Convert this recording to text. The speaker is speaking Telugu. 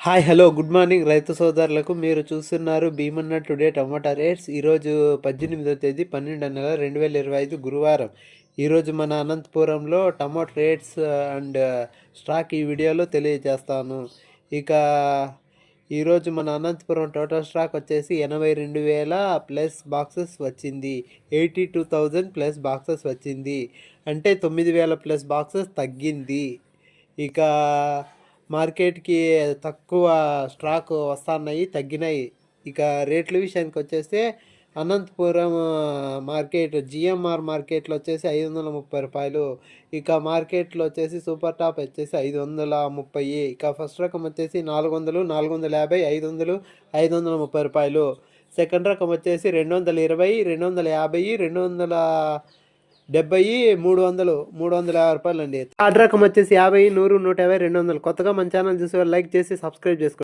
హాయ్ హలో గుడ్ మార్నింగ్ రైతు సోదరులకు. మీరు చూస్తున్నారు భీమన్న టుడే టమాటా రేట్స్. ఈరోజు 18వ తేదీ 12వ నెల 2025 గురువారం. ఈరోజు మన అనంతపురంలో టమాటా రేట్స్ అండ్ స్టాక్ ఈ వీడియోలో తెలియజేస్తాను. ఇక ఈరోజు మన అనంతపురం టోటల్ స్టాక్ వచ్చేసి 82,000 ప్లస్ బాక్సెస్ వచ్చింది. 82,000 ప్లస్ బాక్సెస్ వచ్చింది, అంటే 9,000 ప్లస్ బాక్సెస్ తగ్గింది. ఇక మార్కెట్కి తక్కువ స్టాక్ వస్తున్నాయి, తగ్గినాయి. ఇక రేట్ల విషయానికి వచ్చేస్తే అనంతపురం మార్కెట్ జిఎంఆర్ మార్కెట్లో వచ్చేసి 530 రూపాయలు. ఇక మార్కెట్లో వచ్చేసి సూపర్ టాప్ వచ్చేసి 530. ఇక ఫస్ట్ రకం వచ్చేసి 400, 450, 500, 530 రూపాయలు. సెకండ్ రకం వచ్చేసి 220, 250, 270, 300, 350 రూపాయలు అండి. థర్డ్ రకం వచ్చేసి 50, 100, 150, 200. కొత్తగా మన ఛానల్ చూసే లైక్ చేసి సబ్స్క్రైబ్ చేసుకోండి.